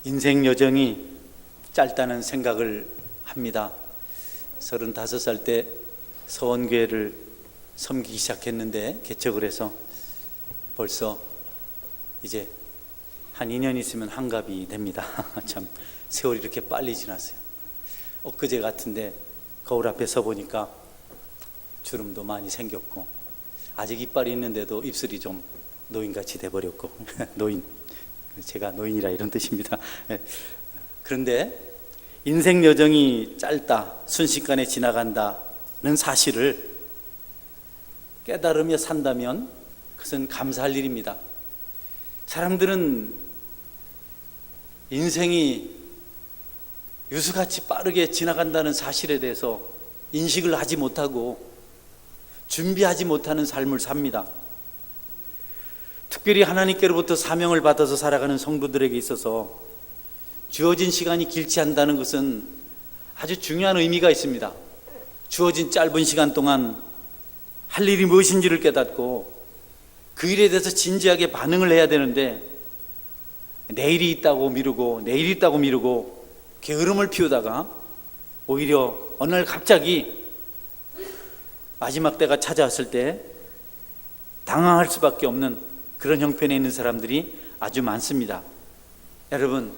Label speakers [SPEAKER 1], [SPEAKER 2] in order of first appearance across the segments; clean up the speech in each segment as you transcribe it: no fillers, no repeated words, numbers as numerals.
[SPEAKER 1] 인생 여정이 짧다는 생각을 합니다. 35살 때 서원교회를 섬기기 시작했는데 개척을 해서 벌써 이제 한 2년 있으면 한갑이 됩니다. 참 세월이 이렇게 빨리 지났어요. 엊그제 같은데 거울 앞에 서 보니까 주름도 많이 생겼고 아직 이빨이 있는데도 입술이 좀 노인같이 돼버렸고 노인, 제가 노인이라 이런 뜻입니다. 그런데 인생 여정이 짧다, 순식간에 지나간다는 사실을 깨달으며 산다면 그것은 감사할 일입니다. 사람들은 인생이 유수같이 빠르게 지나간다는 사실에 대해서 인식을 하지 못하고 준비하지 못하는 삶을 삽니다. 특별히 하나님께로부터 사명을 받아서 살아가는 성도들에게 있어서 주어진 시간이 길지 않다는 것은 아주 중요한 의미가 있습니다. 주어진 짧은 시간 동안 할 일이 무엇인지를 깨닫고 그 일에 대해서 진지하게 반응을 해야 되는데 내일이 있다고 미루고 게으름을 피우다가 오히려 어느 날 갑자기 마지막 때가 찾아왔을 때 당황할 수밖에 없는 그런 형편에 있는 사람들이 아주 많습니다. 여러분,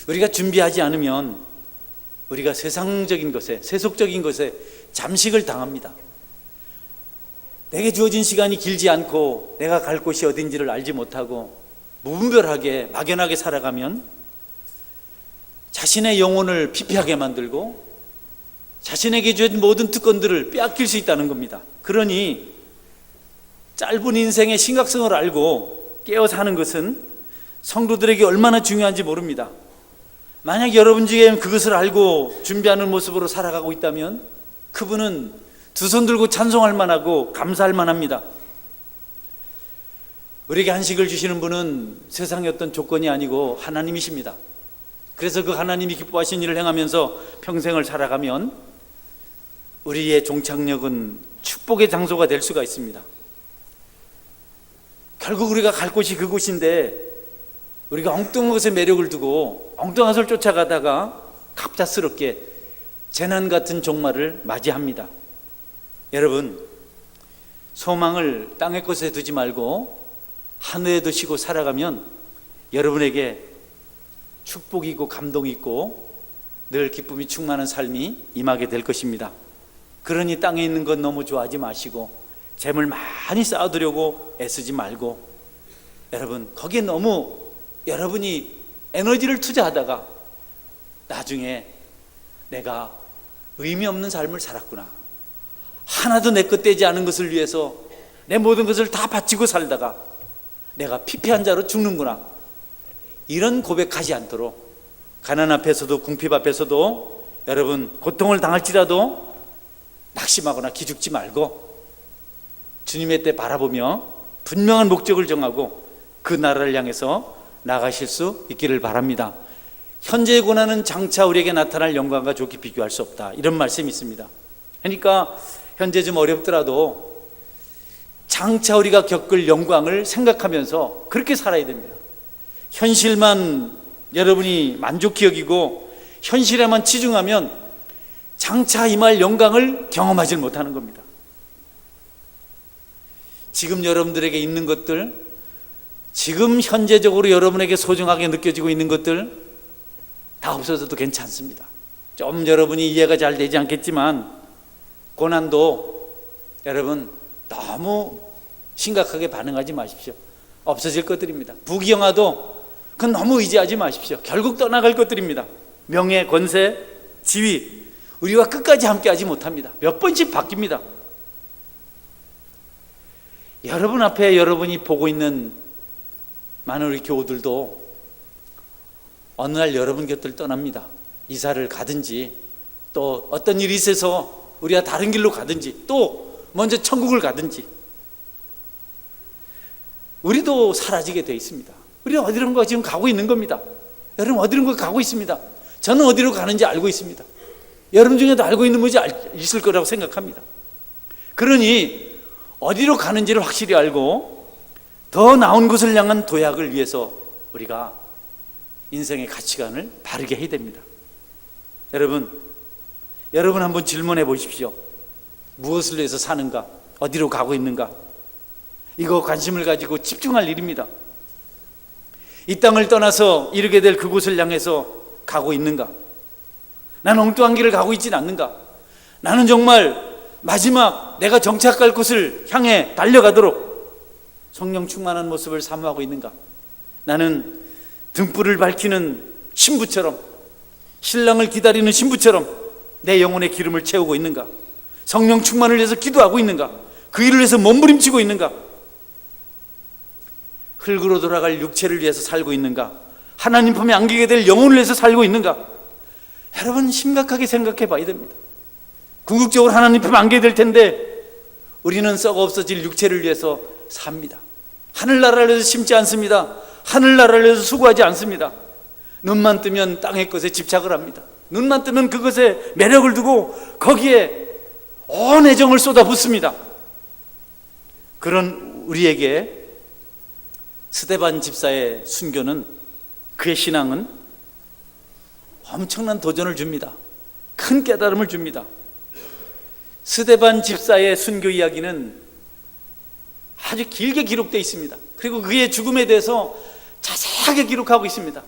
[SPEAKER 1] 우리가 준비하지 않으면 우리가 세상적인 것에, 세속적인 것에 잠식을 당합니다. 내게 주어진 시간이 길지 않고 내가 갈 곳이 어딘지를 알지 못하고 무분별하게 막연하게 살아가면 자신의 영혼을 피폐하게 만들고 자신에게 주어진 모든 특권들을 빼앗길 수 있다는 겁니다. 그러니 짧은 인생의 심각성을 알고 깨어 사는 것은 성도들에게 얼마나 중요한지 모릅니다. 만약 여러분 중에 그것을 알고 준비하는 모습으로 살아가고 있다면 그분은 두 손 들고 찬송할 만하고 감사할 만합니다. 우리에게 한식을 주시는 분은 세상의 어떤 조건이 아니고 하나님이십니다. 그래서 그 하나님이 기뻐하신 일을 행하면서 평생을 살아가면 우리의 종착역은 축복의 장소가 될 수가 있습니다. 결국 우리가 갈 곳이 그곳인데 우리가 엉뚱한 것에 매력을 두고 엉뚱한 것을 쫓아가다가 갑작스럽게 재난 같은 종말을 맞이합니다. 여러분, 소망을 땅의 것에 두지 말고 하늘에 두시고 살아가면 여러분에게 축복이 있고 감동이 있고 늘 기쁨이 충만한 삶이 임하게 될 것입니다. 그러니 땅에 있는 것 너무 좋아하지 마시고 재물 많이 쌓아두려고 애쓰지 말고 여러분, 거기에 너무 여러분이 에너지를 투자하다가 나중에 내가 의미 없는 삶을 살았구나, 하나도 내 것 되지 않은 것을 위해서 내 모든 것을 다 바치고 살다가 내가 피폐한 자로 죽는구나, 이런 고백하지 않도록 가난 앞에서도 궁핍 앞에서도 여러분 고통을 당할지라도 낙심하거나 기죽지 말고 주님의 때 바라보며 분명한 목적을 정하고 그 나라를 향해서 나가실 수 있기를 바랍니다. 현재의 고난은 장차 우리에게 나타날 영광과 좋게 비교할 수 없다, 이런 말씀이 있습니다. 그러니까 현재 좀 어렵더라도 장차 우리가 겪을 영광을 생각하면서 그렇게 살아야 됩니다. 현실만 여러분이 만족히 여기고 현실에만 치중하면 장차 임할 영광을 경험하지 못하는 겁니다. 지금 여러분들에게 있는 것들, 지금 현재적으로 여러분에게 소중하게 느껴지고 있는 것들 다 없어져도 괜찮습니다. 좀 여러분이 이해가 잘 되지 않겠지만 고난도 여러분 너무 심각하게 반응하지 마십시오. 없어질 것들입니다. 부귀영화도 그건 너무 의지하지 마십시오. 결국 떠나갈 것들입니다. 명예, 권세, 지위, 우리와 끝까지 함께하지 못합니다. 몇 번씩 바뀝니다. 여러분 앞에 여러분이 보고 있는 많은 우리 교우들도 어느 날 여러분 곁을 떠납니다. 이사를 가든지 또 어떤 일이 있어서 우리가 다른 길로 가든지 또 먼저 천국을 가든지 우리도 사라지게 돼 있습니다. 우리는 어디론가 지금 가고 있는 겁니다. 여러분 어디론가 가고 있습니다. 저는 어디로 가는지 알고 있습니다. 여러분 중에도 알고 있는 분이 있을 거라고 생각합니다. 그러니 어디로 가는지를 확실히 알고 더 나은 곳을 향한 도약을 위해서 우리가 인생의 가치관을 바르게 해야 됩니다. 여러분 한번 질문해 보십시오. 무엇을 위해서 사는가? 어디로 가고 있는가? 이거 관심을 가지고 집중할 일입니다. 이 땅을 떠나서 이르게 될 그곳을 향해서 가고 있는가? 나는 엉뚱한 길을 가고 있지는 않는가? 나는 정말 마지막 내가 정착할 곳을 향해 달려가도록 성령 충만한 모습을 사모하고 있는가? 나는 등불을 밝히는 신부처럼, 신랑을 기다리는 신부처럼 내 영혼의 기름을 채우고 있는가? 성령 충만을 위해서 기도하고 있는가? 그 일을 위해서 몸부림치고 있는가? 흙으로 돌아갈 육체를 위해서 살고 있는가? 하나님 품에 안기게 될 영혼을 위해서 살고 있는가? 여러분 심각하게 생각해 봐야 됩니다. 궁극적으로 하나님 품에 안기게 될 텐데 우리는 썩어 없어질 육체를 위해서 삽니다. 하늘나라를 위해서 심지 않습니다. 하늘나라를 위해서 수고하지 않습니다. 눈만 뜨면 땅의 것에 집착을 합니다. 눈만 뜨면 그것에 매력을 두고 거기에 온 애정을 쏟아붓습니다. 그런 우리에게 스데반 집사의 순교는, 그의 신앙은 엄청난 도전을 줍니다. 큰 깨달음을 줍니다. 스데반 집사의 순교 이야기는 아주 길게 기록되어 있습니다. 그리고 그의 죽음에 대해서 자세하게 기록하고 있습니다.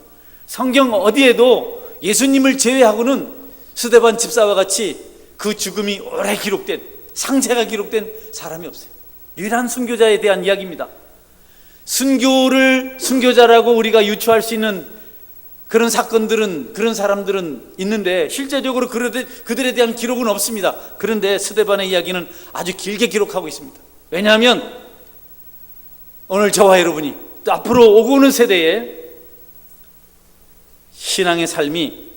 [SPEAKER 1] 성경 어디에도 예수님을 제외하고는 스데반 집사와 같이 그 죽음이 오래 기록된, 상세가 기록된 사람이 없어요. 유일한 순교자에 대한 이야기입니다. 순교자라고 우리가 유추할 수 있는 그런 사건들은, 그런 사람들은 있는데 실제적으로 그들에 대한 기록은 없습니다. 그런데 스데반의 이야기는 아주 길게 기록하고 있습니다. 왜냐하면 오늘 저와 여러분이 또 앞으로 오고 오는 세대에 신앙의 삶이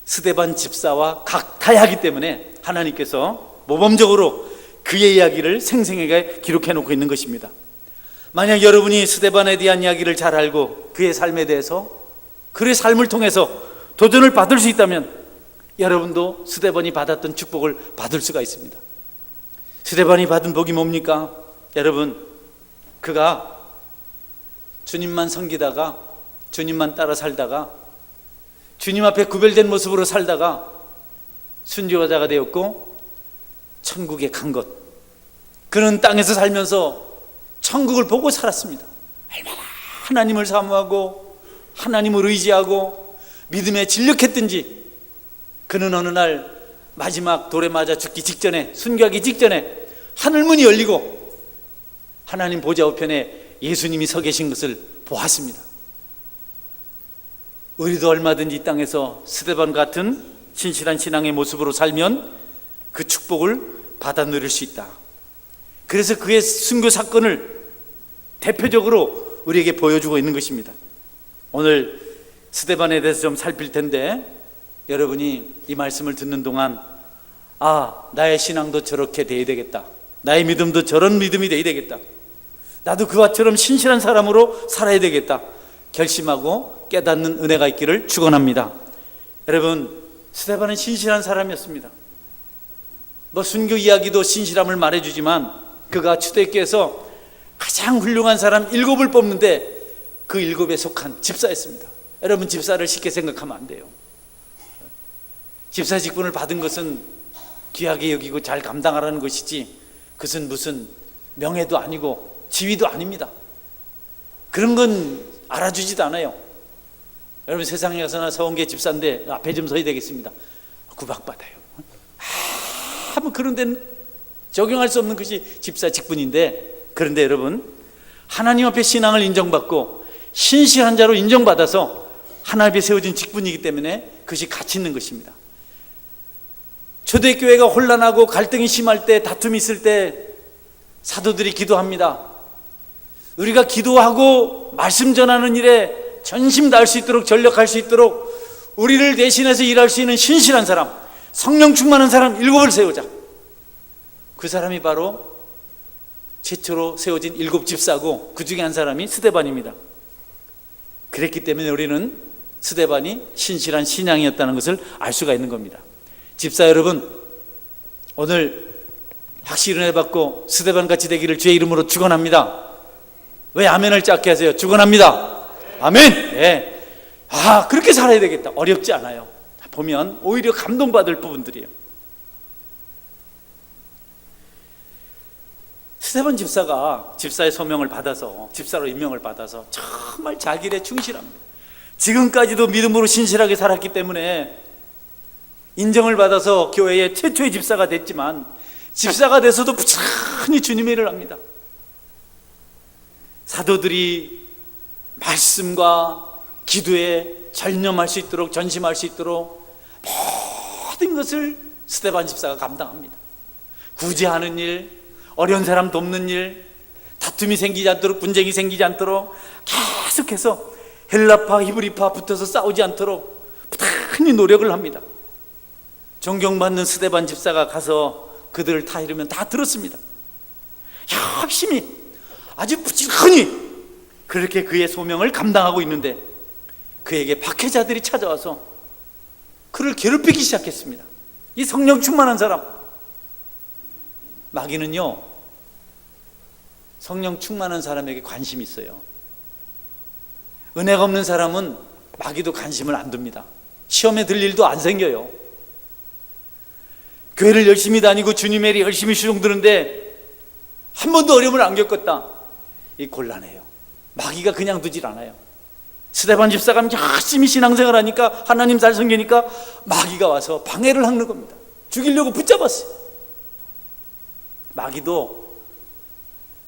[SPEAKER 1] 스데반 집사와 같아야 하기 때문에 하나님께서 모범적으로 그의 이야기를 생생하게 기록해 놓고 있는 것입니다. 만약 여러분이 스데반에 대한 이야기를 잘 알고 그의 삶에 대해서, 그의 삶을 통해서 도전을 받을 수 있다면 여러분도 스데반이 받았던 축복을 받을 수가 있습니다. 스데반이 받은 복이 뭡니까? 여러분, 그가 주님만 섬기다가, 주님만 따라 살다가, 주님 앞에 구별된 모습으로 살다가 순교자가 되었고 천국에 간 것, 그는 땅에서 살면서 천국을 보고 살았습니다. 얼마나 하나님을 사모하고 하나님을 의지하고 믿음에 진력했든지 그는 어느 날 마지막 돌에 맞아 죽기 직전에, 순교하기 직전에 하늘문이 열리고 하나님 보좌 우편에 예수님이 서 계신 것을 보았습니다. 우리도 얼마든지 이 땅에서 스데반 같은 신실한 신앙의 모습으로 살면 그 축복을 받아 누릴 수 있다. 그래서 그의 순교 사건을 대표적으로 우리에게 보여주고 있는 것입니다. 오늘 스데반에 대해서 좀 살필 텐데 여러분이 이 말씀을 듣는 동안 나의 신앙도 저렇게 돼야 되겠다, 나의 믿음도 저런 믿음이 돼야 되겠다, 나도 그와처럼 신실한 사람으로 살아야 되겠다 결심하고 깨닫는 은혜가 있기를 축원합니다. 여러분, 스데반은 신실한 사람이었습니다. 순교 이야기도 신실함을 말해주지만 그가 초대교회에서 가장 훌륭한 사람 7을 뽑는데 그 7에 속한 집사였습니다. 여러분, 집사를 쉽게 생각하면 안 돼요. 집사 직분을 받은 것은 귀하게 여기고 잘 감당하라는 것이지 그것은 무슨 명예도 아니고 지위도 아닙니다. 그런 건 알아주지도 않아요. 여러분, 세상에 가서나 서원계 집사인데 앞에 좀 서야 되겠습니다. 구박받아요. 그런 데는 적용할 수 없는 것이 집사 직분인데, 그런데 여러분, 하나님 앞에 신앙을 인정받고 신실한 자로 인정받아서 하나님 앞에 세워진 직분이기 때문에 그것이 가치 있는 것입니다. 초대교회가 혼란하고 갈등이 심할 때, 다툼이 있을 때 사도들이 기도합니다. 우리가 기도하고 말씀 전하는 일에 전심 다할 수 있도록, 전력할 수 있도록 우리를 대신해서 일할 수 있는 신실한 사람, 성령 충만한 사람 7을 세우자. 그 사람이 바로 최초로 세워진 7 집사고 그 중에 한 사람이 스데반입니다. 그랬기 때문에 우리는 스데반이 신실한 신앙이었다는 것을 알 수가 있는 겁니다. 집사 여러분, 오늘 확실히 은혜 받고 스데반같이 되기를 주의 이름으로 축원합니다. 왜 아멘을 작게 하세요? 축원합니다. 아멘. 네. 그렇게 살아야 되겠다. 어렵지 않아요. 보면 오히려 감동받을 부분들이에요. 스데반 집사가 집사의 소명을 받아서, 집사로 임명을 받아서 정말 자기 일에 충실합니다. 지금까지도 믿음으로 신실하게 살았기 때문에 인정을 받아서 교회의 최초의 집사가 됐지만, 집사가 돼서도 부지런히 주님의 일을 합니다. 사도들이 말씀과 기도에 전념할 수 있도록, 전심할 수 있도록 모든 것을 스데반 집사가 감당합니다. 구제하는 일, 어려운 사람 돕는 일, 다툼이 생기지 않도록, 분쟁이 생기지 않도록 계속해서 헬라파, 히브리파 붙어서 싸우지 않도록 부단히 노력을 합니다. 존경받는 스데반 집사가 가서 그들을 다 이르면 다 들었습니다. 열심히, 아주 부지런히 그렇게 그의 소명을 감당하고 있는데, 그에게 박해자들이 찾아와서 그를 괴롭히기 시작했습니다. 이 성령 충만한 사람, 마귀는요, 성령 충만한 사람에게 관심이 있어요. 은혜가 없는 사람은 마귀도 관심을 안 둡니다. 시험에 들 일도 안 생겨요. 교회를 열심히 다니고 주님의 일에 열심히 수종드는데 한 번도 어려움을 안 겪었다, 이 곤란해요. 마귀가 그냥 두질 않아요. 스데반 집사가 열심히 신앙생활 하니까, 하나님 잘 섬기니까 마귀가 와서 방해를 하는 겁니다. 죽이려고 붙잡았어요. 마귀도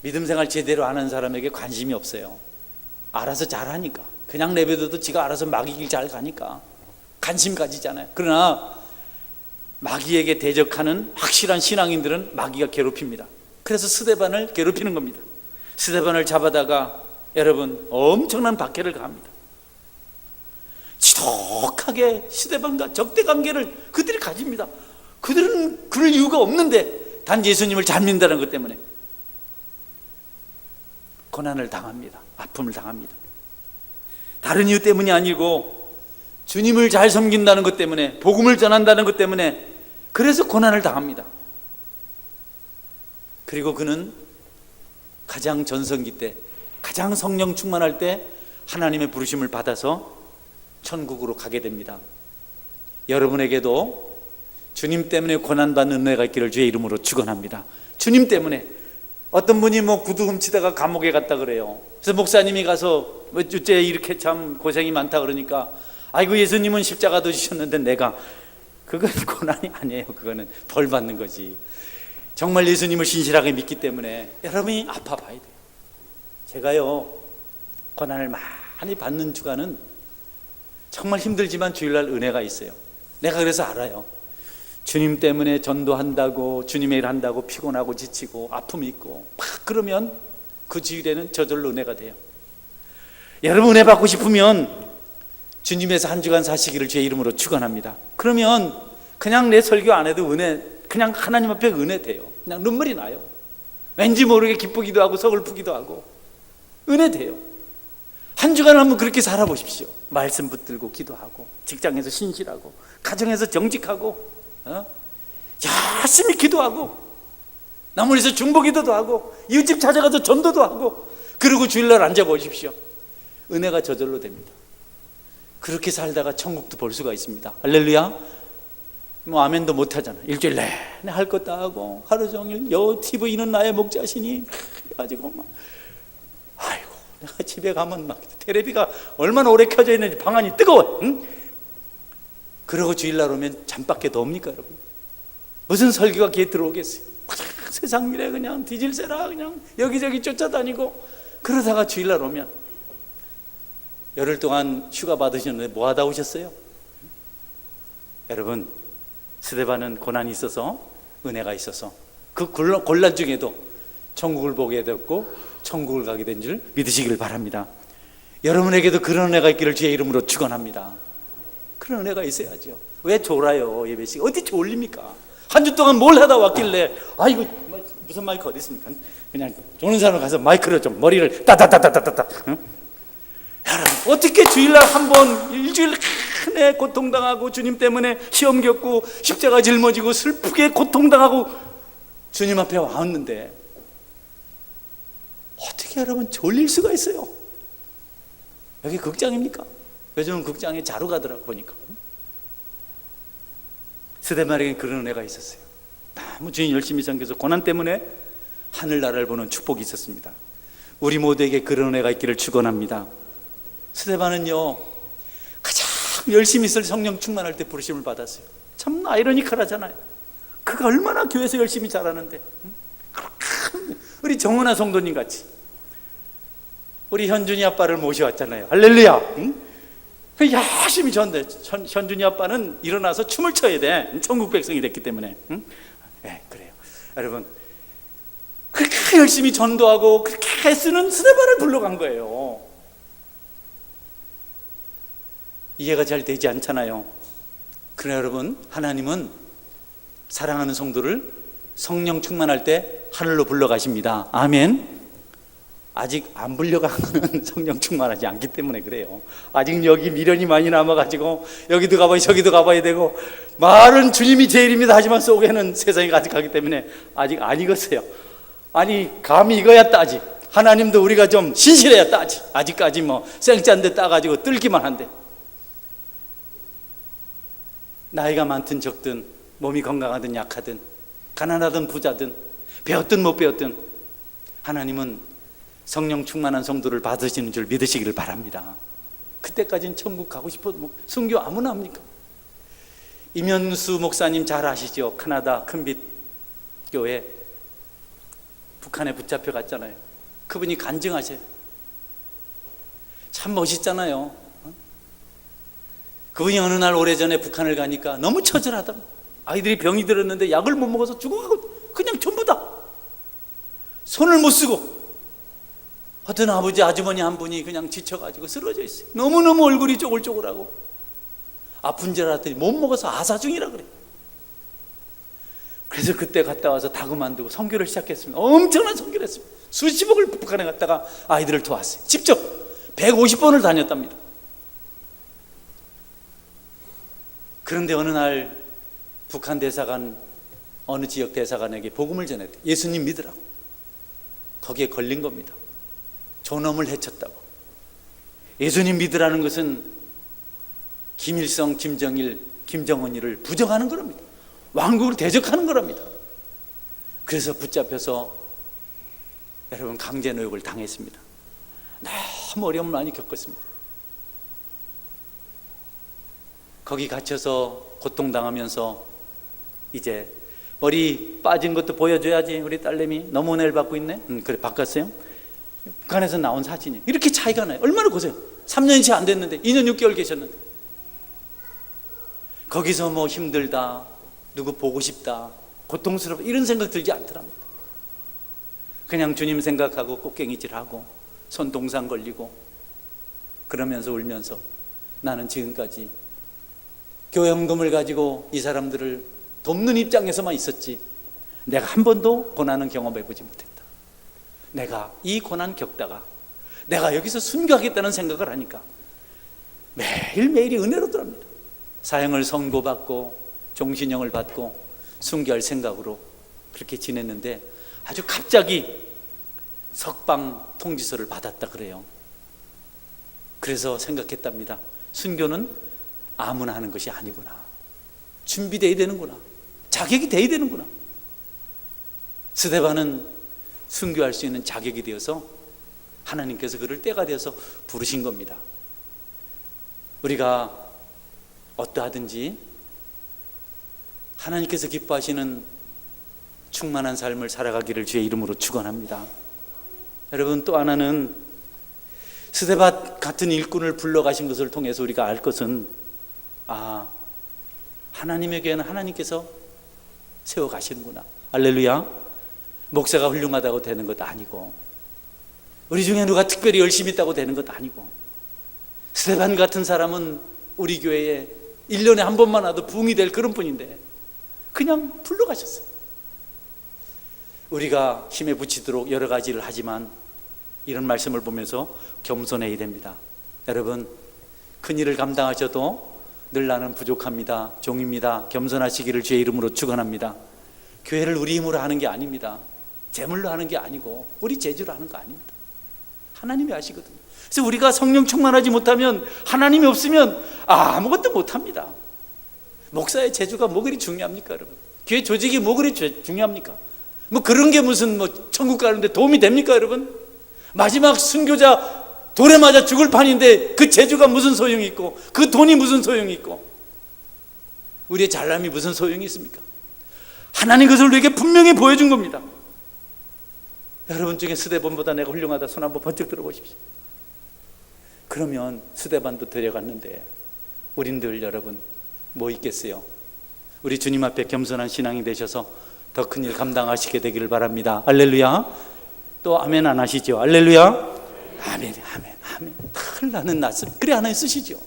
[SPEAKER 1] 믿음생활 제대로 하는 사람에게 관심이 없어요. 알아서 잘하니까, 그냥 내버려둬도 지가 알아서 마귀 길 잘 가니까 관심 가지잖아요. 그러나 마귀에게 대적하는 확실한 신앙인들은 마귀가 괴롭힙니다. 그래서 스데반을 괴롭히는 겁니다. 스데반을 잡아다가 여러분 엄청난 박해를 가합니다. 지독하게 스데반과 적대 관계를 그들이 가집니다. 그들은 그럴 이유가 없는데 단지 예수님을 잘 믿는다는 것 때문에 고난을 당합니다. 아픔을 당합니다. 다른 이유 때문이 아니고 주님을 잘 섬긴다는 것 때문에, 복음을 전한다는 것 때문에, 그래서 고난을 당합니다. 그리고 그는 가장 전성기 때, 가장 성령 충만할 때 하나님의 부르심을 받아서 천국으로 가게 됩니다. 여러분에게도 주님 때문에 고난받는 은혜가 있기를 주의 이름으로 축원합니다. 주님 때문에. 어떤 분이 구두 훔치다가 감옥에 갔다 그래요. 그래서 목사님이 가서 어째 이렇게 참 고생이 많다 그러니까, 아이고 예수님은 십자가도 지셨는데 내가, 그건 고난이 아니에요. 그거는 벌 받는 거지. 정말 예수님을 신실하게 믿기 때문에 여러분이 아파 봐야 돼요. 제가요, 고난을 많이 받는 주간은 정말 힘들지만 주일날 은혜가 있어요. 내가 그래서 알아요. 주님 때문에 전도한다고, 주님의 일 한다고 피곤하고 지치고 아픔이 있고 막 그러면 그 주일에는 저절로 은혜가 돼요. 여러분 은혜 받고 싶으면 주님에서 한 주간 사시기를 주의 이름으로 축원합니다. 그러면 그냥 내 설교 안 해도 은혜, 그냥 하나님 앞에 은혜 돼요. 그냥 눈물이 나요. 왠지 모르게 기쁘기도 하고 서글프기도 하고 은혜 돼요. 한 주간 한번 그렇게 살아보십시오. 말씀 붙들고 기도하고, 직장에서 신실하고, 가정에서 정직하고, 열심히 기도하고, 나무에서 중보기도도 하고, 이웃집 찾아가서 전도도 하고, 그리고 주일날 앉아보십시오. 은혜가 저절로 됩니다. 그렇게 살다가 천국도 볼 수가 있습니다. 할렐루야. 아멘도 못하잖아. 일주일 내내 할 것 다 하고 하루 종일 TV는 나의 목자시니 가지고 아이고, 내가 집에 가면 텔레비가 얼마나 오래 켜져 있는지 방안이 뜨거워. 응? 그러고 주일날 오면 잠밖에 덥니까 여러분? 무슨 설교가 귀에 들어오겠어요? 세상 일에 그냥 뒤질세라 그냥 여기저기 쫓아다니고, 그러다가 주일날 오면, 열흘 동안 휴가 받으셨는데 뭐 하다 오셨어요? 여러분, 스데반은 고난이 있어서, 은혜가 있어서 그 곤란 중에도 천국을 보게 되었고 천국을 가게 된 줄 믿으시길 바랍니다. 여러분에게도 그런 은혜가 있기를 주의 이름으로 축원합니다. 그런 은혜가 있어야죠. 왜 졸아요? 예배식 어디 졸립니까? 한 주 동안 뭘 하다 왔길래, 아이고 무슨 마이크 어디 있습니까? 그냥 조는 사람 가서 마이크로 좀 머리를 따따따따따따. 응? 여러분, 어떻게 주일날 한 번, 일주일 내내 고통당하고 주님 때문에 시험 겪고 십자가 짊어지고 슬프게 고통당하고 주님 앞에 왔는데 어떻게 여러분 졸릴 수가 있어요? 여기 극장입니까? 요즘은 극장에 자러 가더라고 보니까. 스데반에게 그런 은혜가 있었어요. 너무 주님 열심히 섬겨서 고난 때문에 하늘나라를 보는 축복이 있었습니다. 우리 모두에게 그런 은혜가 있기를 축원합니다. 스데반은요, 가장 열심히 있을 성령 충만할 때 부르심을 받았어요. 참 아이러니컬하잖아요. 그가 얼마나 교회에서 열심히 잘하는데, 우리 정은아 성도님 같이 우리 현준이 아빠를 모셔왔잖아요. 할렐루야. 열심히 전대. 현준이 아빠는 일어나서 춤을 춰야 돼. 천국 백성이 됐기 때문에. 네, 그래요. 여러분, 그렇게 열심히 전도하고 그렇게 애쓰는 스데반을 불러간 거예요. 이해가 잘 되지 않잖아요. 그러나 여러분, 하나님은 사랑하는 성도를 성령 충만할 때 하늘로 불러가십니다. 아멘. 아직 안 불려간 거는 성령 충만하지 않기 때문에 그래요. 아직 여기 미련이 많이 남아가지고 여기도 가봐야 저기도 가봐야 되고, 말은 주님이 제일입니다 하지만 속에는 세상이 가득하기 때문에 아직 안 익었어요. 아니, 감이 익어야 따지. 하나님도 우리가 좀 신실해야 따지. 아직까지 뭐 생짠데 따가지고 뜰기만 한데, 나이가 많든 적든, 몸이 건강하든 약하든, 가난하든 부자든, 배웠든 못 배웠든, 하나님은 성령 충만한 성도를 받으시는 줄 믿으시기를 바랍니다. 그때까지는 천국 가고 싶어도 뭐 순교 아무나 합니까? 임현수 목사님 잘 아시죠? 캐나다 큰빛 교회 북한에 붙잡혀 갔잖아요. 그분이 간증하세요. 참 멋있잖아요. 그분이 어느 날 오래전에 북한을 가니까 너무 처절하다고, 아이들이 병이 들었는데 약을 못 먹어서 죽어가고 그냥 전부 다 손을 못 쓰고, 어떤 아버지 아주머니 한 분이 그냥 지쳐가지고 쓰러져 있어요. 너무너무 얼굴이 쪼글쪼글하고 아픈 줄 알았더니 못 먹어서 아사 중이라 그래요. 그래서 그때 갔다 와서 다 그만두고 선교를 시작했습니다. 엄청난 선교를 했습니다. 수십억을 북한에 갔다가 아이들을 도왔어요. 직접 150번을 다녔답니다. 그런데 어느 날 북한 대사관, 어느 지역 대사관에게 복음을 전했대요. 예수님 믿으라고. 거기에 걸린 겁니다. 존엄을 해쳤다고. 예수님 믿으라는 것은 김일성, 김정일, 김정은이를 부정하는 거랍니다. 왕국을 대적하는 거랍니다. 그래서 붙잡혀서 여러분 강제노역을 당했습니다. 너무 어려움을 많이 겪었습니다. 거기 갇혀서 고통당하면서 이제 머리 빠진 것도 보여줘야지. 우리 딸내미 너무 은혜를 받고 있네. 그래, 바꿨어요. 북한에서 나온 사진이 이렇게 차이가 나요. 얼마나 고생. 3년이 채 안 됐는데 2년 6개월 계셨는데, 거기서 뭐 힘들다, 누구 보고 싶다, 고통스럽다 이런 생각 들지 않더랍니다. 그냥 주님 생각하고 꽃갱이질하고 손 동상 걸리고 그러면서 울면서, 나는 지금까지 교회 헌금을 가지고 이 사람들을 돕는 입장에서만 있었지 내가 한 번도 고난은 경험해보지 못했다. 내가 이 고난 겪다가 내가 여기서 순교하겠다는 생각을 하니까 매일매일이 은혜로더랍니다. 사형을 선고받고 종신형을 받고 순교할 생각으로 그렇게 지냈는데, 아주 갑자기 석방 통지서를 받았다 그래요. 그래서 생각했답니다. 순교는 아무나 하는 것이 아니구나. 준비돼야 되는구나. 자격이 돼야 되는구나. 스데반은 순교할 수 있는 자격이 되어서 하나님께서 그를 때가 되어서 부르신 겁니다. 우리가 어떠하든지 하나님께서 기뻐하시는 충만한 삶을 살아가기를 주의 이름으로 축원합니다. 여러분, 또 하나는 스데반 같은 일꾼을 불러가신 것을 통해서 우리가 알 것은, 하나님의 교회는 하나님께서 세워가시는구나. 할렐루야. 목사가 훌륭하다고 되는 것도 아니고, 우리 중에 누가 특별히 열심히 있다고 되는 것도 아니고, 스데반 같은 사람은 우리 교회에 1년에 한 번만 와도 부흥이 될 그런 분인데 그냥 불러가셨어요. 우리가 힘에 부치도록 여러 가지를 하지만 이런 말씀을 보면서 겸손해야 됩니다. 여러분, 큰 일을 감당하셔도 늘 나는 부족합니다, 종입니다, 겸손하시기를 주의 이름으로 축원합니다. 교회를 우리 힘으로 하는 게 아닙니다. 재물로 하는 게 아니고 우리 재주로 하는 거 아닙니다. 하나님이 아시거든요. 그래서 우리가 성령 충만하지 못하면, 하나님이 없으면 아무것도 못합니다. 목사의 재주가 뭐 그리 중요합니까, 여러분? 교회 조직이 뭐 그리 중요합니까? 뭐 그런 게 무슨 뭐 천국 가는데 도움이 됩니까, 여러분? 마지막 순교자 돌에 맞아 죽을 판인데 그 재주가 무슨 소용이 있고, 그 돈이 무슨 소용이 있고, 우리의 잘남이 무슨 소용이 있습니까? 하나님 그것을 우리에게 분명히 보여준 겁니다. 여러분 중에 스데반보다 내가 훌륭하다 손 한번 번쩍 들어보십시오. 그러면 스데반도 데려갔는데 우린들 여러분 뭐 있겠어요? 우리 주님 앞에 겸손한 신앙이 되셔서 더 큰 일 감당하시게 되기를 바랍니다. 할렐루야. 또 아멘 안 하시죠? 할렐루야. 아멘, 아멘, 아멘. 큰일 나는 낫습니다. 그래 하나님 쓰시죠.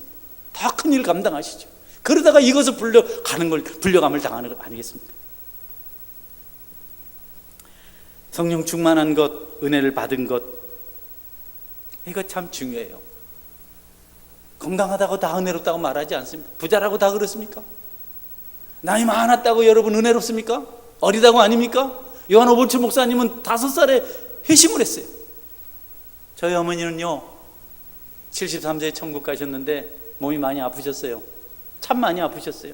[SPEAKER 1] 더 큰 일 감당하시죠. 그러다가 이것을 불려감을 당하는 것 아니겠습니까? 성령 충만한 것, 은혜를 받은 것, 이거 참 중요해요. 건강하다고 다 은혜롭다고 말하지 않습니다. 부자라고 다 그렇습니까? 나이 많았다고 여러분 은혜롭습니까? 어리다고 아닙니까? 요한 오볼츠 목사님은 5살에 회심을 했어요. 저희 어머니는요 73세에 천국 가셨는데 몸이 많이 아프셨어요. 참 많이 아프셨어요.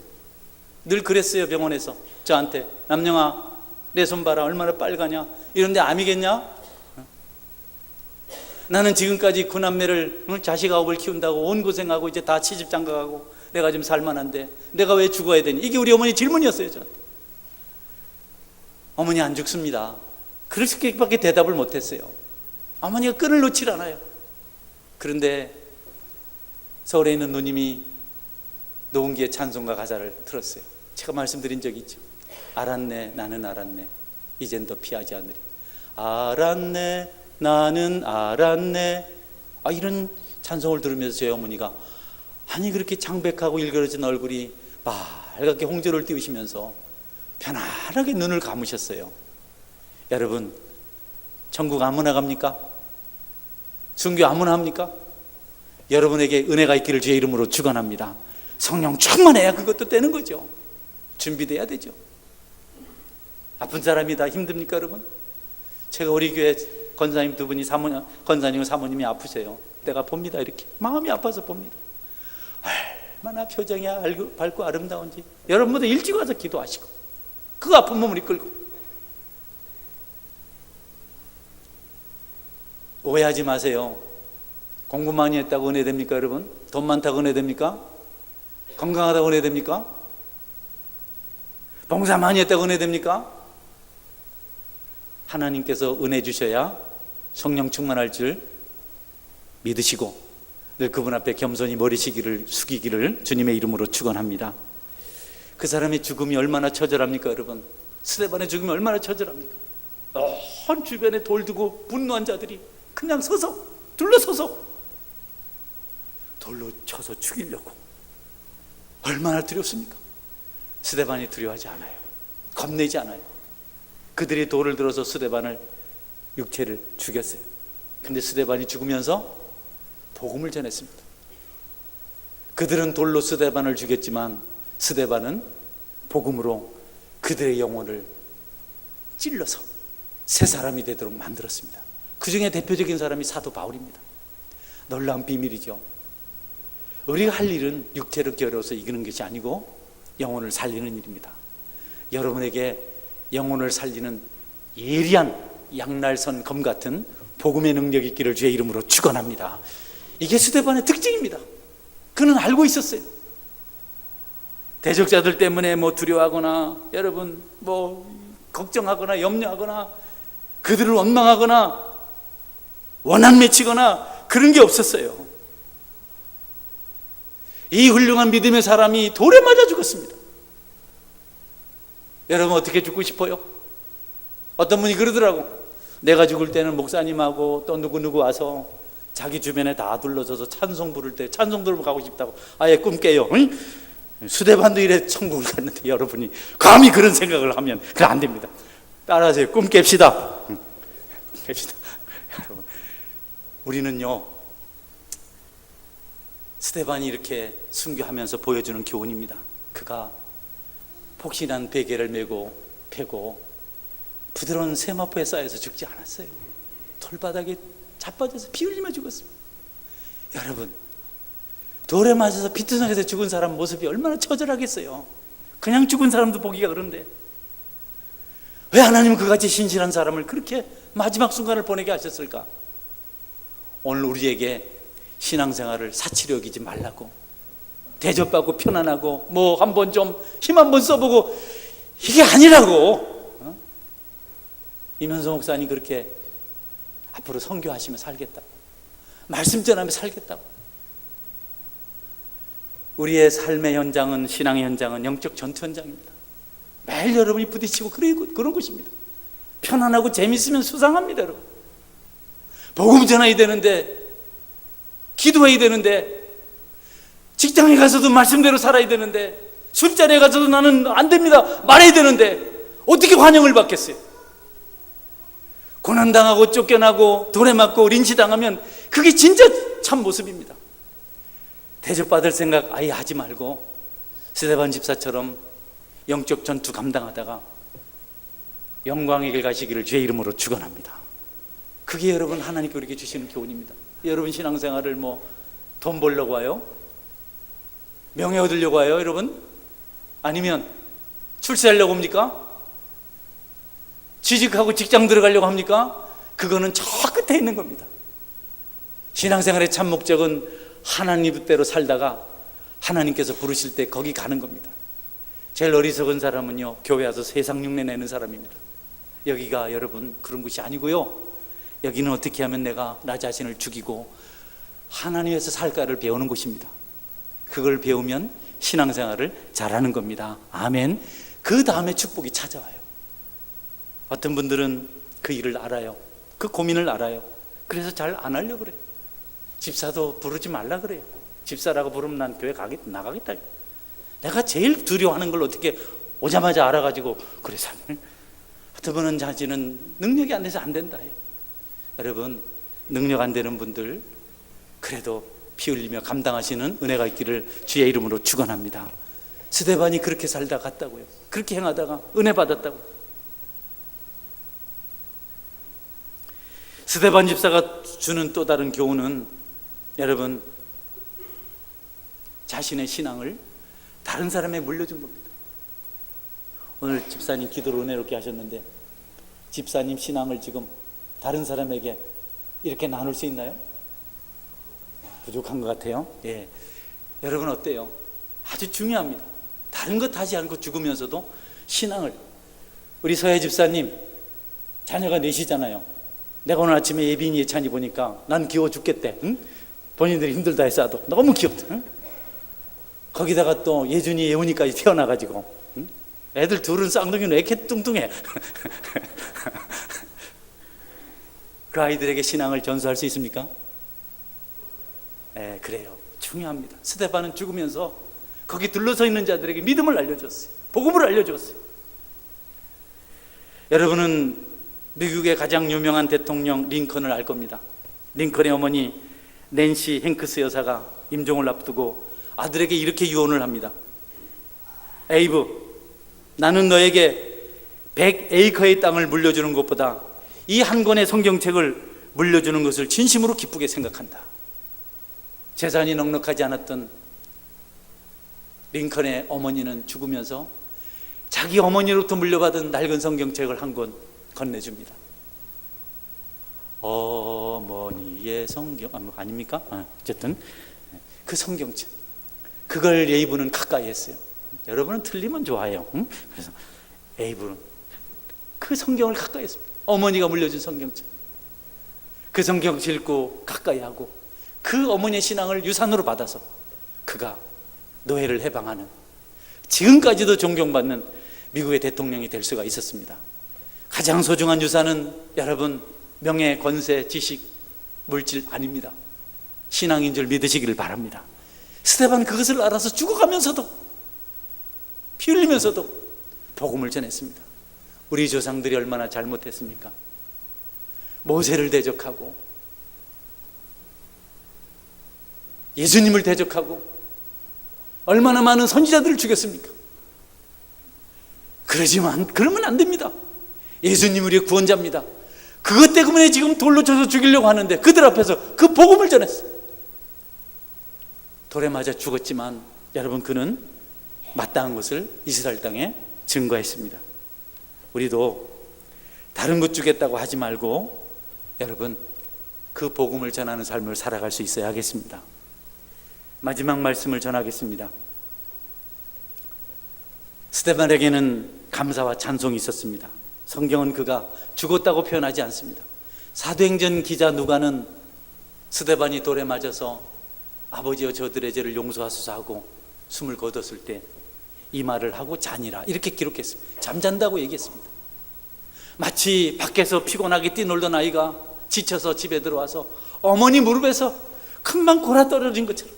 [SPEAKER 1] 늘 그랬어요. 병원에서 저한테, 남영아 내 손 봐라 얼마나 빨가냐, 이런데 암이겠냐? 나는 지금까지 9남매를 자식 9을 키운다고 온 고생하고 이제 다 취직장가가고 내가 좀 살만한데 내가 왜 죽어야 되니? 이게 우리 어머니 질문이었어요. 저한테. 어머니 안 죽습니다. 그렇게밖에 대답을 못했어요. 어머니가 끈을 놓질 않아요. 그런데 서울에 있는 누님이 노은기의 찬송가 가사를 들었어요. 제가 말씀드린 적이 있죠. 알았네 나는 알았네 이젠 더 피하지 않으리. 알았네 나는 알았네. 이런 찬송을 들으면서 제 어머니가 아니 그렇게 창백하고 일그러진 얼굴이 빨갛게 홍조를 띄우시면서 편안하게 눈을 감으셨어요. 여러분 천국 아무나 갑니까? 순교 아무나 합니까? 여러분에게 은혜가 있기를 주의 이름으로 축원합니다. 성령 충만해야 그것도 되는 거죠. 준비돼야 되죠. 아픈 사람이 다 힘듭니까 여러분? 제가 우리 교회 권사님 두 분이 권사님과 사모님이 아프세요. 내가 봅니다. 이렇게 마음이 아파서 봅니다. 얼마나 표정이 밝고 아름다운지. 여러분도 일찍 와서 기도하시고 그 아픈 몸을 이끌고. 오해하지 마세요. 공부 많이 했다고 은혜 됩니까 여러분? 돈 많다고 은혜 됩니까? 건강하다고 은혜 됩니까? 봉사 많이 했다고 은혜 됩니까? 하나님께서 은혜 주셔야 성령 충만할 줄 믿으시고 늘 그분 앞에 겸손히 머리 숙이기를 주님의 이름으로 축원합니다. 그 사람의 죽음이 얼마나 처절합니까 여러분? 스데반의 죽음이 얼마나 처절합니까? 온 주변에 돌 두고 분노한 자들이 그냥 둘러서서 돌로 쳐서 죽이려고. 얼마나 두렵습니까? 스데반이 두려워하지 않아요. 겁내지 않아요. 그들이 돌을 들어서 스데반을 육체를 죽였어요. 근데 스데반이 죽으면서 복음을 전했습니다. 그들은 돌로 스데반을 죽였지만 스데반은 복음으로 그들의 영혼을 찔러서 새 사람이 되도록 만들었습니다. 그 중에 대표적인 사람이 사도 바울입니다. 놀라운 비밀이죠. 우리가 할 일은 육체를 겨뤄서 이기는 것이 아니고 영혼을 살리는 일입니다. 여러분에게 영혼을 살리는 예리한 양날선 검 같은 복음의 능력이 있기를 주의 이름으로 축원합니다. 이게 스데반의 특징입니다. 그는 알고 있었어요. 대적자들 때문에 두려워하거나 여러분 걱정하거나 염려하거나 그들을 원망하거나 원한 맺히거나 그런 게 없었어요. 이 훌륭한 믿음의 사람이 돌에 맞아 죽었습니다. 여러분 어떻게 죽고 싶어요? 어떤 분이 그러더라고. 내가 죽을 때는 목사님하고 또 누구 와서 자기 주변에 다 둘러서서 찬송 부를 때 찬송 들으러 가고 싶다고. 아예 꿈 깨요. 응? 스데반도 이래 천국을 갔는데 여러분이 감히 그런 생각을 하면 그래 안 됩니다. 따라하세요. 꿈 깹시다. 깹시다. 여러분 우리는요 스데반이 이렇게 순교하면서 보여주는 교훈입니다. 그가 폭신한 베개를 메고 패고 부드러운 세마포에 쌓여서 죽지 않았어요. 돌바닥에 자빠져서 피 흘리며 죽었습니다. 여러분, 돌에 맞아서 피투성에서 죽은 사람 모습이 얼마나 처절하겠어요. 그냥 죽은 사람도 보기가 그런데 왜 하나님은 그같이 신실한 사람을 그렇게 마지막 순간을 보내게 하셨을까? 오늘 우리에게 신앙생활을 사치로 여기지 말라고, 대접받고 편안하고 뭐 한번 좀 힘 한번 써보고, 이게 아니라고. 이면서 목사님 그렇게 앞으로 선교하시며 살겠다고, 말씀 전하며 살겠다고. 우리의 삶의 현장은, 신앙의 현장은 영적 전투 현장입니다. 매일 여러분이 부딪히고 그런 곳입니다. 편안하고 재밌으면 수상합니다. 여러분, 복음 전해야 되는데, 기도해야 되는데, 직장에 가서도 말씀대로 살아야 되는데, 술자리에 가서도 나는 안 됩니다 말해야 되는데 어떻게 환영을 받겠어요? 고난당하고 쫓겨나고 돌에 맞고 린치당하면 그게 진짜 참 모습입니다. 대접받을 생각 아예 하지 말고 스데반 집사처럼 영적 전투 감당하다가 영광의 길 가시기를 주의 이름으로 축원합니다. 그게 여러분 하나님께 우리에게 주시는 교훈입니다. 여러분 신앙생활을 뭐 돈 벌려고 와요? 명예 얻으려고 와요 여러분? 아니면 출세하려고 합니까? 취직하고 직장 들어가려고 합니까? 그거는 저 끝에 있는 겁니다. 신앙생활의 참 목적은 하나님 뜻대로 살다가 하나님께서 부르실 때 거기 가는 겁니다. 제일 어리석은 사람은요, 교회 와서 세상 흉내 내는 사람입니다. 여기가 여러분 그런 곳이 아니고요, 여기는 어떻게 하면 내가 나 자신을 죽이고 하나님에서 살까를 배우는 곳입니다. 그걸 배우면 신앙생활을 잘하는 겁니다. 아멘. 그 다음에 축복이 찾아와요. 어떤 분들은 그 일을 알아요. 그 고민을 알아요. 그래서 잘 안 하려고 그래요. 집사도 부르지 말라 그래요. 집사라고 부르면 난 교회 나가겠다. 내가 제일 두려워하는 걸 어떻게 오자마자 알아가지고 그래서 어떤 분은 자신은 능력이 안 돼서 안 된다 해요. 여러분, 능력 안 되는 분들 그래도 피 흘리며 감당하시는 은혜가 있기를 주의 이름으로 축원합니다. 스데반이 그렇게 살다 갔다고요. 그렇게 행하다가 은혜 받았다고. 스데반 집사가 주는 또 다른 교훈은 여러분, 자신의 신앙을 다른 사람에 물려준 겁니다. 오늘 집사님 기도로 은혜롭게 하셨는데 집사님 신앙을 지금 다른 사람에게 이렇게 나눌 수 있나요? 부족한 것 같아요. 예. 여러분 어때요? 아주 중요합니다. 다른 것 하지 않고 죽으면서도 신앙을. 우리 서혜 집사님 자녀가 넷이잖아요. 내가 오늘 아침에 예빈이 예찬이 보니까 난 귀여워 죽겠대. 응? 본인들이 힘들다 했어도 너무 귀엽다. 응? 거기다가 또 예준이 예훈이까지 태어나가지고, 응? 애들 둘은 쌍둥이는 왜 이렇게 뚱뚱해? 그 아이들에게 신앙을 전수할 수 있습니까? 네, 그래요. 중요합니다. 스데반은 죽으면서 거기 둘러서 있는 자들에게 믿음을 알려줬어요. 복음을 알려줬어요. 여러분은 미국의 가장 유명한 대통령 링컨을 알 겁니다. 링컨의 어머니 낸시 행크스 여사가 임종을 앞두고 아들에게 이렇게 유언을 합니다. 에이브, 나는 너에게 100에이커의 땅을 물려주는 것보다 이 한 권의 성경책을 물려주는 것을 진심으로 기쁘게 생각한다. 재산이 넉넉하지 않았던 링컨의 어머니는 죽으면서 자기 어머니로부터 물려받은 낡은 성경책을 한 권 건네줍니다. 어머니의 성경 아닙니까? 어쨌든 그 성경책, 그걸 에이브는 가까이 했어요. 여러분은 틀리면 좋아요. 응? 그래서 에이브는 그 성경을 가까이 했습니다. 어머니가 물려준 성경책, 그 성경책 읽고 가까이 하고 그 어머니의 신앙을 유산으로 받아서 그가 노예를 해방하는, 지금까지도 존경받는 미국의 대통령이 될 수가 있었습니다. 가장 소중한 유산은 여러분 명예, 권세, 지식, 물질 아닙니다. 신앙인 줄 믿으시기를 바랍니다. 스데반 그것을 알아서 죽어가면서도 피 흘리면서도 복음을 전했습니다. 우리 조상들이 얼마나 잘못했습니까? 모세를 대적하고 예수님을 대적하고 얼마나 많은 선지자들을 죽였습니까? 그러면 안 됩니다. 예수님 우리의 구원자입니다. 그것 때문에 지금 돌로 쳐서 죽이려고 하는데 그들 앞에서 그 복음을 전했어요. 돌에 맞아 죽었지만 여러분, 그는 마땅한 것을 이스라엘 땅에 증거했습니다. 우리도 다른 것 주겠다고 하지 말고 여러분, 그 복음을 전하는 삶을 살아갈 수 있어야 하겠습니다. 마지막 말씀을 전하겠습니다. 스데반에게는 감사와 찬송이 있었습니다. 성경은 그가 죽었다고 표현하지 않습니다. 사도행전 기자 누가는 스데반이 돌에 맞아서 아버지여 저들의 죄를 용서하소서 하고 숨을 거뒀을 때 이 말을 하고 자니라 이렇게 기록했습니다. 잠잔다고 얘기했습니다. 마치 밖에서 피곤하게 뛰놀던 아이가 지쳐서 집에 들어와서 어머니 무릎에서 금방 골아 떨어진 것처럼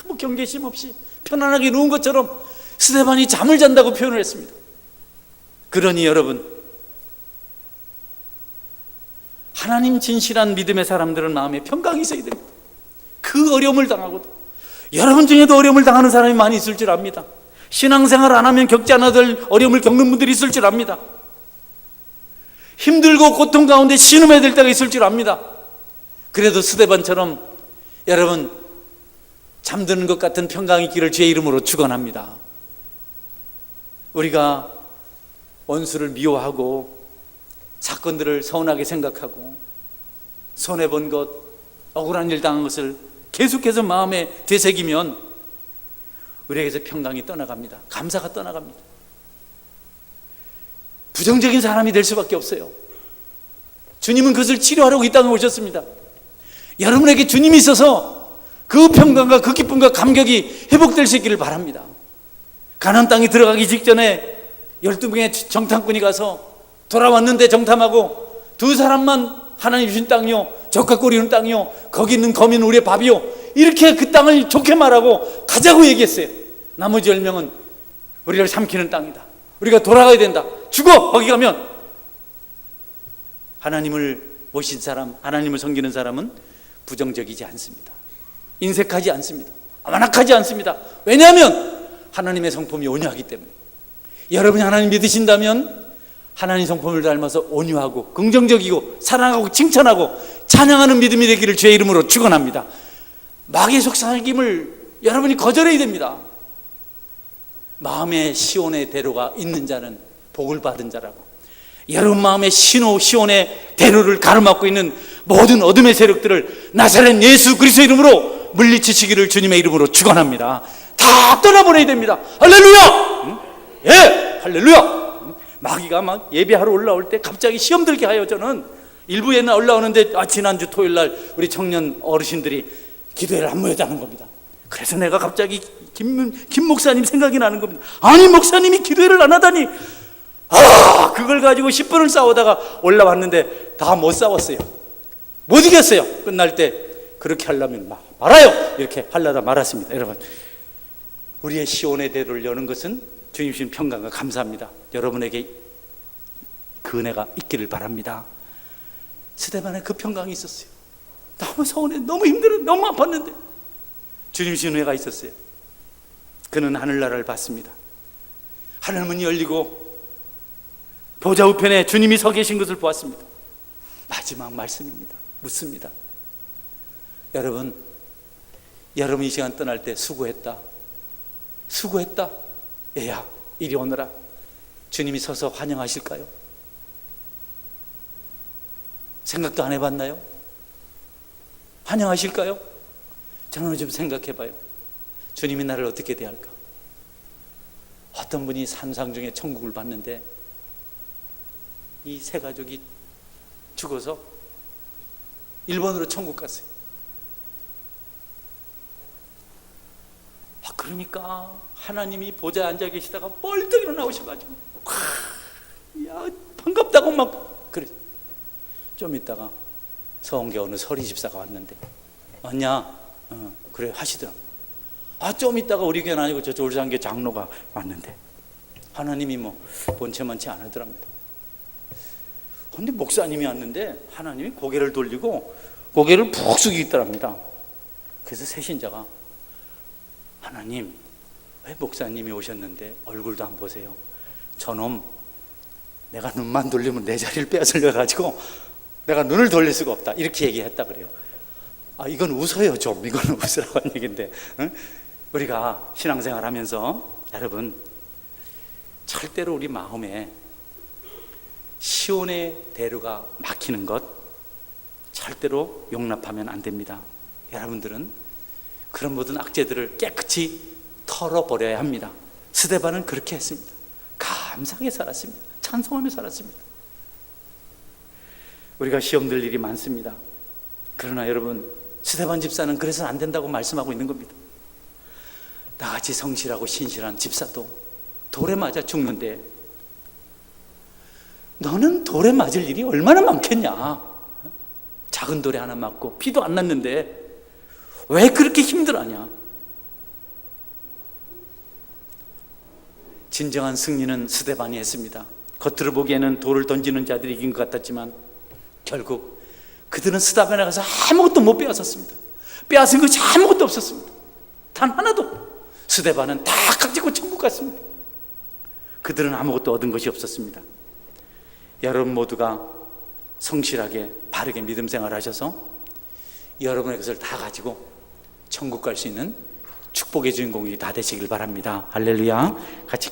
[SPEAKER 1] 아무 경계심 없이 편안하게 누운 것처럼 스데반이 잠을 잔다고 표현을 했습니다. 그러니 여러분, 하나님 진실한 믿음의 사람들은 마음에 평강이 있어야 됩니다. 그 어려움을 당하고도, 여러분 중에도 어려움을 당하는 사람이 많이 있을 줄 압니다. 신앙생활 안 하면 겪지 않아도 될 어려움을 겪는 분들이 있을 줄 압니다. 힘들고 고통 가운데 신음해야 될 때가 있을 줄 압니다. 그래도 스데반처럼 여러분, 잠드는 것 같은 평강이 있기를 주의 이름으로 축원합니다. 우리가 원수를 미워하고 사건들을 서운하게 생각하고 손해본 것, 억울한 일 당한 것을 계속해서 마음에 되새기면 우리에게서 평강이 떠나갑니다. 감사가 떠나갑니다. 부정적인 사람이 될 수밖에 없어요. 주님은 그것을 치료하려고 이 땅에 오셨습니다. 여러분에게 주님이 있어서 그 평강과 그 기쁨과 감격이 회복될 수 있기를 바랍니다. 가나안 땅에 들어가기 직전에 12명의 정탐꾼이 가서 돌아왔는데 정탐하고 두 사람만 하나님 주신 땅이요, 적과 꿀이는 땅이요, 거기 있는 거미는 우리의 밥이요, 이렇게 그 땅을 좋게 말하고 가자고 얘기했어요. 나머지 10명은 우리를 삼키는 땅이다, 우리가 돌아가야 된다, 죽어 거기 가면. 하나님을 모신 사람, 하나님을 섬기는 사람은 부정적이지 않습니다. 인색하지 않습니다. 완악하지 않습니다. 왜냐하면 하나님의 성품이 온유하기 때문에. 여러분이 하나님 믿으신다면 하나님 성품을 닮아서 온유하고 긍정적이고 사랑하고 칭찬하고 찬양하는 믿음이 되기를 주의 이름으로 축원합니다. 마귀의 속삭임을 여러분이 거절해야 됩니다. 마음의 시온의 대로가 있는 자는 복을 받은 자라고. 여러분 마음의 시온의 대로를 가로막고 있는 모든 어둠의 세력들을 나사렛 예수 그리스도의 이름으로 물리치시기를 주님의 이름으로 축원합니다. 다 떠나보내야 됩니다. 할렐루야! 예, 할렐루야! 마귀가 막 예배하러 올라올 때 갑자기 시험 들게 하여 저는 일부에 올라오는데 지난주 토요일날 우리 청년 어르신들이 기도회를 안 모였다는 겁니다. 그래서 내가 갑자기 김 목사님 생각이 나는 겁니다. 아니 목사님이 기도회를 안 하다니. 그걸 가지고 10분을 싸우다가 올라왔는데 다 못 싸웠어요. 못 이겼어요. 끝날 때 그렇게 하려면 말아요 이렇게 하려다 말았습니다. 여러분, 우리의 시온의 대로를 여는 것은 주님 주신 평강과 감사합니다. 여러분에게 그 은혜가 있기를 바랍니다. 스데반에 그 평강이 있었어요. 너무 서운해, 너무 힘들어, 너무 아팠는데 주님 주신 은혜가 있었어요. 그는 하늘나라를 봤습니다. 하늘문이 열리고 보좌 우편에 주님이 서 계신 것을 보았습니다. 마지막 말씀입니다. 묻습니다. 여러분 이 시간 떠날 때 수고했다. 얘야 이리 오너라. 주님이 서서 환영하실까요? 생각도 안 해봤나요? 환영하실까요? 저는 좀 생각해봐요. 주님이 나를 어떻게 대할까? 어떤 분이 산상 중에 천국을 봤는데 이 세 가족이 죽어서 일본으로 천국 갔어요. 그러니까 하나님이 보좌에 앉아 계시다가 벌떡 일어나오셔가지고 야 반갑다고 막 그래. 좀 있다가 서원계 어느 서리 집사가 왔는데 왔냐? 그래 하시더라고요. 좀 있다가 우리 교회는 아니고 저쪽 울산교 장로가 왔는데 하나님이 뭐 본체만치 안 하더랍니다. 근데 목사님이 왔는데 하나님이 고개를 돌리고 고개를 푹 숙이고 있더랍니다. 그래서 새신자가 하나님 왜 목사님이 오셨는데 얼굴도 안 보세요? 저놈 내가 눈만 돌리면 내 자리를 빼앗으려 가지고 내가 눈을 돌릴 수가 없다 이렇게 얘기했다 그래요. 이건 웃어요 좀. 이건 웃으라고 한 얘기인데, 응? 우리가 신앙생활 하면서 여러분 절대로 우리 마음에 시온의 대로가 막히는 것 절대로 용납하면 안 됩니다. 여러분들은 그런 모든 악재들을 깨끗이 털어버려야 합니다. 스데반은 그렇게 했습니다. 감사하게 살았습니다. 찬송하며 살았습니다. 우리가 시험 들 일이 많습니다. 그러나 여러분, 스데반 집사는 그래서는 안 된다고 말씀하고 있는 겁니다. 나같이 성실하고 신실한 집사도 돌에 맞아 죽는데 너는 돌에 맞을 일이 얼마나 많겠냐. 작은 돌에 하나 맞고 피도 안 났는데 왜 그렇게 힘들어하냐. 진정한 승리는 스데반이 했습니다. 겉으로 보기에는 돌을 던지는 자들이 이긴 것 같았지만 결국 그들은 스데반에 가서 아무것도 못 빼앗았습니다. 빼앗은 것이 아무것도 없었습니다. 단 하나도. 스데반은 다 가지고 천국 갔습니다. 그들은 아무것도 얻은 것이 없었습니다. 여러분 모두가 성실하게 바르게 믿음 생활을 하셔서 여러분의 것을 다 가지고 천국 갈 수 있는 축복의 주인공이 다 되시길 바랍니다. 할렐루야. 같이